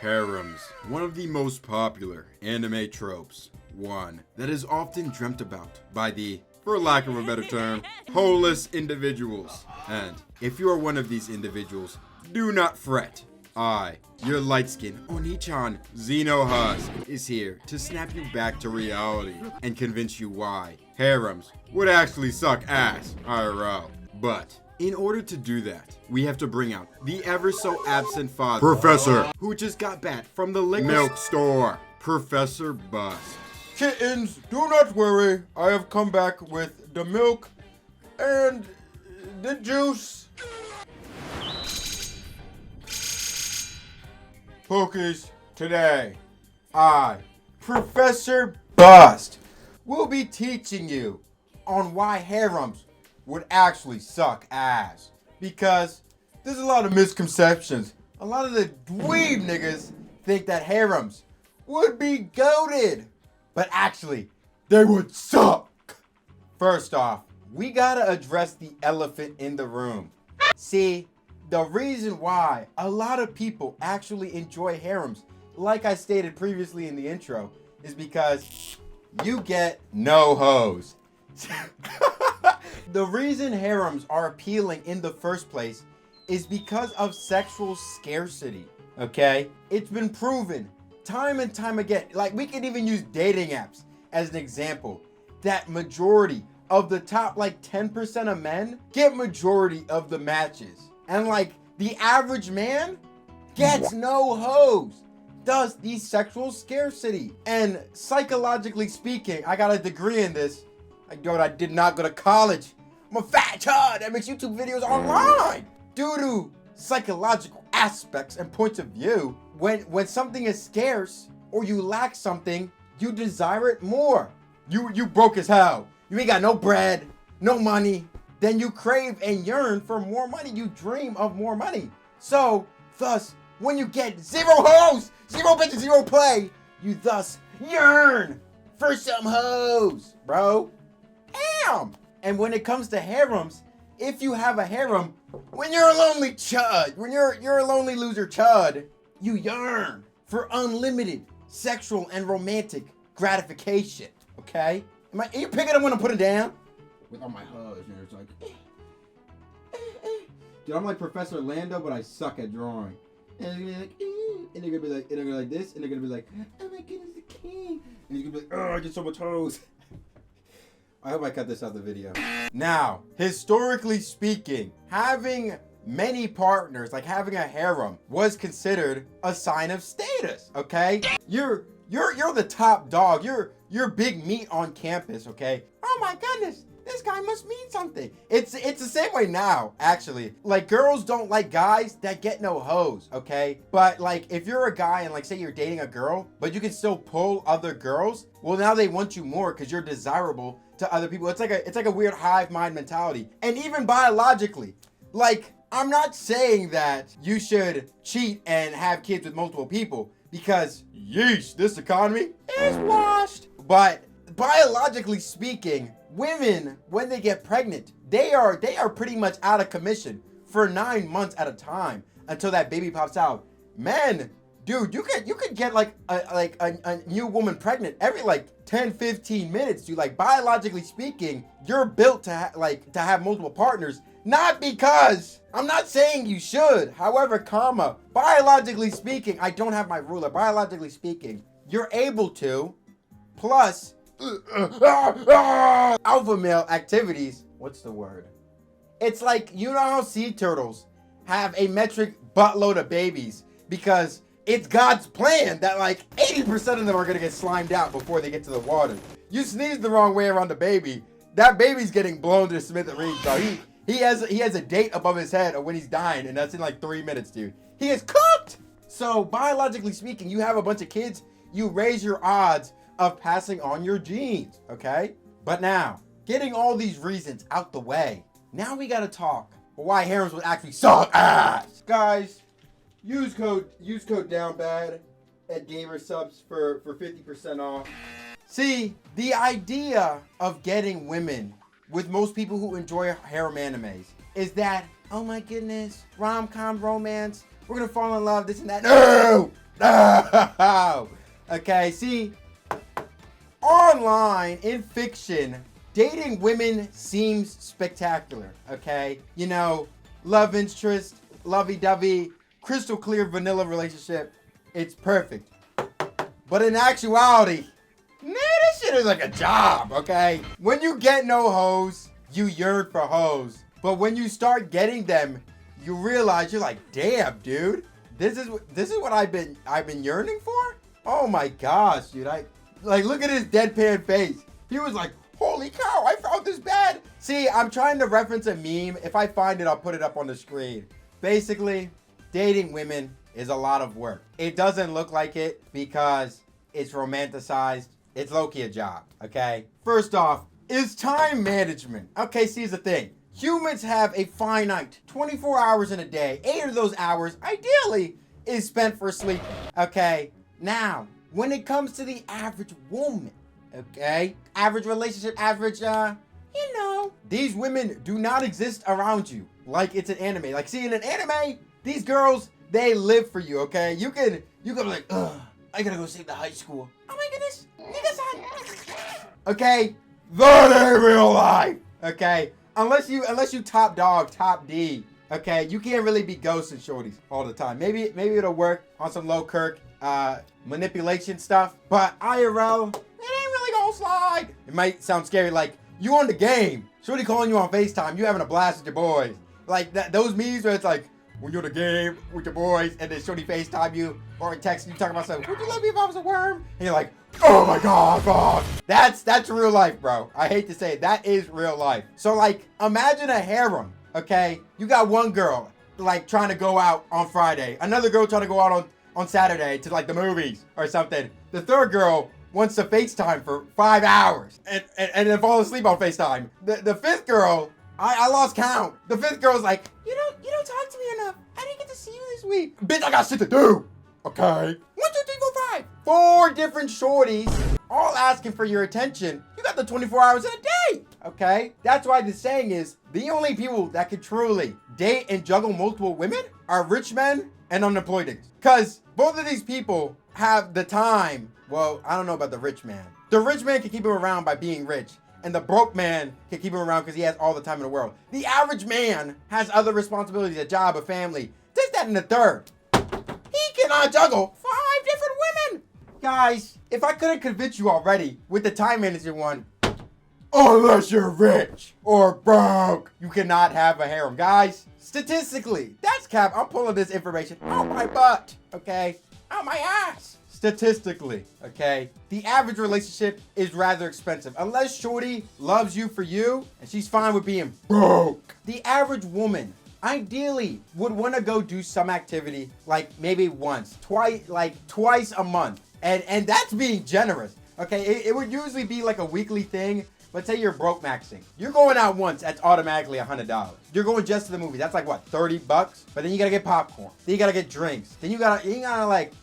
Harems, one of the most popular anime tropes, one that is often dreamt about by the, for lack of a better term, holeless individuals. And if you are one of these individuals, do not fret. I, your light-skinned Oni-chan Xenohusk, is here to snap you back to reality and convince you why harems would actually suck ass IRL. But in order to do that, we have to bring out the ever so absent father, Professor, who just got back from the liquor milk store, Professor Bust. Kittens, do not worry. I have come back with the milk and the juice. Pokies, today, I, Professor Bust, will be teaching you on why harems would actually suck ass. Because there's a lot of misconceptions. A lot of the dweeb niggas think that harems would be goated, but actually, they would suck. First off, we gotta address the elephant in the room. See, the reason why a lot of people actually enjoy harems, like I stated previously in the intro, is because you get no hoes. The reason harems are appealing in the first place is because of sexual scarcity, okay? It's been proven time and time again, like we can even use dating apps as an example, that majority of the top like 10% of men get majority of the matches. And like the average man gets no hoes. Thus, the sexual scarcity. And psychologically speaking, I got a degree in this. I did not go to college. I'm a fat child that makes YouTube videos online. Due to psychological aspects and points of view, when something is scarce or you lack something, you desire it more. You broke as hell. You ain't got no bread, no money. Then you crave and yearn for more money. You dream of more money. So, thus, when you get zero hoes, zero bitches, zero play, you thus yearn for some hoes, bro. Damn. And when it comes to harems, if you have a harem, when you're a lonely chud, when you're a lonely loser chud, you yearn for unlimited sexual and romantic gratification, okay? Are you picking up when I'm putting down? With all my hugs, and it's like, dude, I'm like Professor Lando, but I suck at drawing. And they're gonna be like, and they're gonna be like, and they're gonna be like this, and they're gonna be like, oh my goodness, the king. And you're gonna be like, oh, I get so much toes. I hope I cut this out of the video. Now, historically speaking, having many partners, like having a harem, was considered a sign of status, okay? You're the top dog. You're big meat on campus, okay? Oh my goodness, this guy must mean something. It's the same way now, actually. Like, girls don't like guys that get no hoes, okay? But like, if you're a guy and like say you're dating a girl, but you can still pull other girls, well now they want you more because you're desirable to other people. It's like a weird hive mind mentality. And even biologically, like, I'm not saying that you should cheat and have kids with multiple people because yeesh, this economy is washed. But biologically speaking, women, when they get pregnant, they are pretty much out of commission for 9 months at a time until that baby pops out. Men, dude, you could get like a new woman pregnant every like 10-15 minutes, dude. Like, biologically speaking, you're built to have multiple partners. Not because I'm not saying you should. However, biologically speaking, I don't have my ruler. Biologically speaking, you're able to. Plus, alpha male activities. What's the word? It's like, you know how sea turtles have a metric buttload of babies because it's God's plan that like 80% of them are gonna get slimed out before they get to the water. You sneeze the wrong way around the baby, that baby's getting blown to smithereens, bro. He has a date above his head of when he's dying, and that's in like 3 minutes, dude. He is cooked. So biologically speaking, you have a bunch of kids, you raise your odds of passing on your genes, okay? But now, getting all these reasons out the way, now we gotta talk why harems would actually suck ass. Guys, use code DOWNBAD at Gamer Subs for 50% off. See, the idea of getting women with most people who enjoy harem animes is that, oh my goodness, rom-com romance, we're gonna fall in love, this and that. No! No. Okay, see, online, in fiction, dating women seems spectacular, okay? You know, love interest, lovey-dovey, crystal clear vanilla relationship. It's perfect. But in actuality, man, this shit is like a job, okay? When you get no hoes, you yearn for hoes. But when you start getting them, you realize you're like, damn, dude, this is what I've been yearning for? Oh my gosh, dude. Like, look at his deadpan face. He was like, holy cow, I found this bad. See, I'm trying to reference a meme. If I find it, I'll put it up on the screen. Basically, dating women is a lot of work. It doesn't look like it because it's romanticized. It's low-key a job, okay? First off, is time management. Okay, see, here's the thing. Humans have a finite 24 hours in a day. 8 of those hours, ideally, is spent for sleeping, okay? Now, when it comes to the average woman, okay? Average relationship, average, these women do not exist around you like it's an anime. Like, see, in an anime, these girls, they live for you, okay? You can be like, ugh, I gotta go save the high school. Oh my goodness, nigga-san. Okay? That ain't real life, okay? Unless you top dog, top D, okay? You can't really be ghosting shorties all the time. Maybe it'll work on some low Kirk manipulation stuff, but IRL, it ain't really gonna slide. It might sound scary, like you on the game, shorty calling you on FaceTime, you having a blast with your boys. Like those memes where it's like, when you're in the game with your boys and then shorty FaceTime you or text you talking about something, would you love me if I was a worm? And you're like, oh my God. That's real life, bro. I hate to say it, that is real life. So like, imagine a harem, okay? You got one girl like trying to go out on Friday, another girl trying to go out on Saturday to like the movies or something. The third girl wants to FaceTime for 5 hours and then fall asleep on FaceTime. The fifth girl, I lost count. The fifth girl's like, you don't talk to me enough. I didn't get to see you this week. Bitch, I got shit to do. Okay. 1, 2, 3, 4, 5. 4 different shorties, all asking for your attention. You got the 24 hours in a day. Okay. That's why the saying is, the only people that can truly date and juggle multiple women are rich men and unemployed niggas. Because both of these people have the time. Well, I don't know about the rich man. The rich man can keep him around by being rich. And the broke man can keep him around because he has all the time in the world. The average man has other responsibilities, a job, a family, this, that, and the third. He cannot juggle 5 different women. Guys, if I couldn't convince you already with the time management one, unless you're rich or broke, you cannot have a harem. Guys, statistically, that's cap. I'm pulling this information out my butt, okay? Out my ass. Statistically, okay, the average relationship is rather expensive. Unless shorty loves you for you and she's fine with being broke. The average woman ideally would want to go do some activity like maybe once, twice a month. And that's being generous. Okay, it would usually be like a weekly thing. Let's say you're broke maxing. You're going out once, that's automatically $100. You're going just to the movie. That's like what, $30? But then you gotta get popcorn. Then you gotta get drinks. Then you gotta like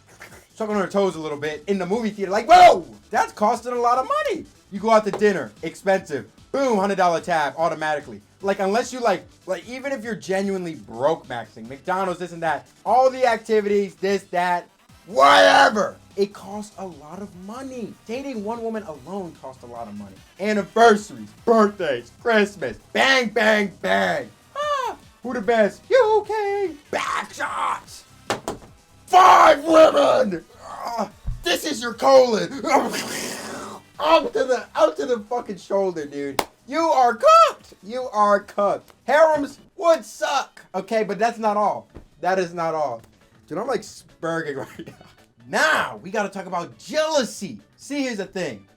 sucking on her toes a little bit in the movie theater. Like, whoa, that's costing a lot of money. You go out to dinner, expensive. Boom, $100 tab automatically. Like, unless you like even if you're genuinely broke maxing, McDonald's, this and that, all the activities, this, that, whatever. It costs a lot of money. Dating one woman alone costs a lot of money. Anniversaries, birthdays, Christmas, bang, bang, bang. Ah, who the best? UK. Back shots. 5 women. This is your colon. Out to the fucking shoulder, dude. You are cooked. You are cooked. Harems would suck. Okay, but that's not all. That is not all. Dude, I'm like spurging right now. Now, we got to talk about jealousy. See, here's the thing.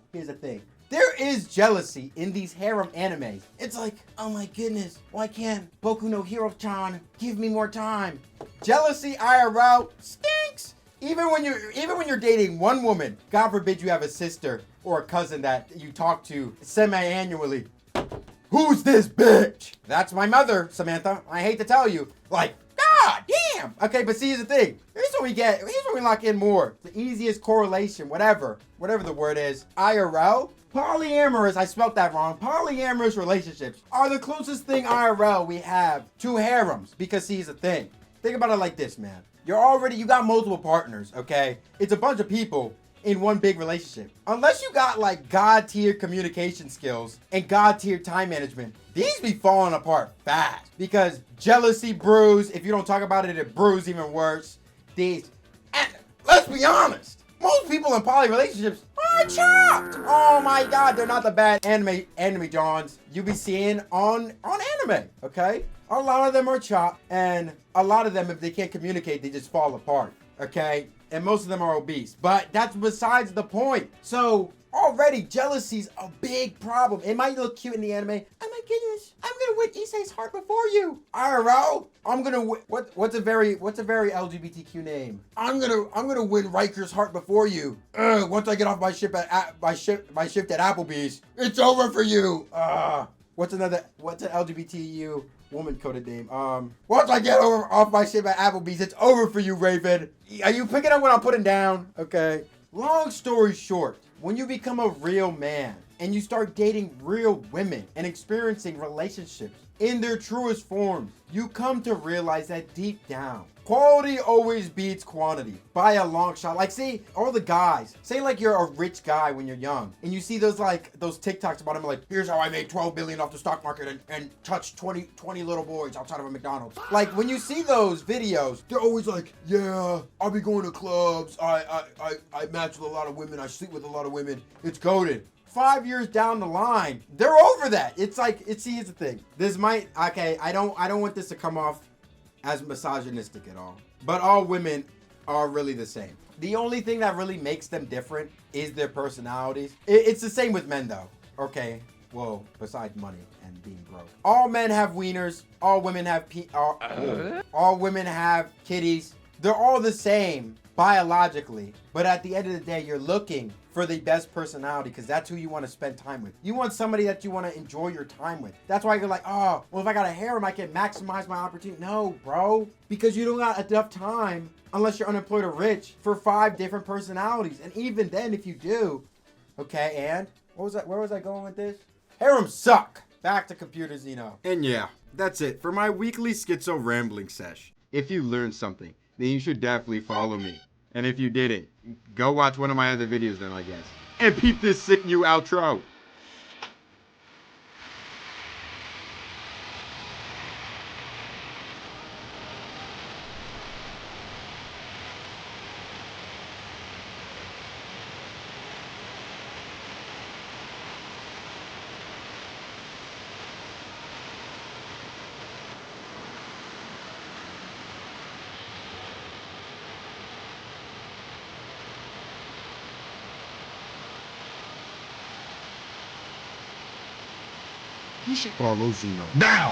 There is jealousy in these harem animes. It's like, oh my goodness, why can't Boku no Hero-chan give me more time? Jealousy IRL stinks. Even when you're dating one woman, God forbid you have a sister or a cousin that you talk to semi-annually. Who's this bitch? That's my mother, Samantha. I hate to tell you. Like, God damn. Okay, but see, here's the thing. Here's what we lock in more. The easiest correlation, whatever the word is. IRL, polyamorous, I spelled that wrong. Polyamorous relationships are the closest thing IRL we have to harems. Because see, here's the thing. Think about it like this, man. you got multiple partners, okay? It's a bunch of people in one big relationship. Unless you got like God tier communication skills and God tier time management, these be falling apart fast because jealousy brews. If you don't talk about it, it brews even worse. And let's be honest, most people in poly relationships are chopped. Oh my God, they're not the bad anime Johns you be seeing on anime, okay? A lot of them are chopped, and a lot of them, if they can't communicate, they just fall apart, okay? And most of them are obese, but that's besides the point. So already jealousy's a big problem. It might look cute in the anime. Oh my goodness, I'm gonna win Issei's heart before you. IRL, I'm gonna win. What's a very LGBTQ name? I'm gonna win Riker's heart before you. Once I get off my shift at Applebee's, it's over for you. What's an LGBTQ woman coded name? Once I get off my ship at Applebee's, it's over for you, Raven. Are you picking up what I'm putting down? Okay. Long story short, when you become a real man and you start dating real women and experiencing relationships in their truest forms, you come to realize that deep down, quality always beats quantity by a long shot. Like, see, all the guys, say like you're a rich guy when you're young and you see those TikToks about him like, here's how I made 12 billion off the stock market and touched 20 little boys outside of a McDonald's. Like, when you see those videos, they're always like, yeah, I'll be going to clubs. I match with a lot of women. I sleep with a lot of women. It's goated. 5 years down the line, they're over that. It's like, here's the thing. I don't want this to come off as misogynistic at all, but all women are really the same. The only thing that really makes them different is their personalities. It's the same with men though. Okay, well, besides money and being broke. All men have wieners. All women have all women have kitties. They're all the same biologically, but at the end of the day, you're looking for the best personality because that's who you want to spend time with. You want somebody that you want to enjoy your time with. That's why you're like, oh, well, if I got a harem, I can maximize my opportunity. No, bro, because you don't got enough time unless you're unemployed or rich for 5 different personalities. And even then, if you do, okay, and where was I going with this? Harems suck. Back to Computer Xeno. And yeah, that's it for my weekly schizo rambling sesh. If you learned something, then you should definitely follow me. And if you didn't, go watch one of my other videos then, I guess. And peep this sick new outro. You should follow Xeno now.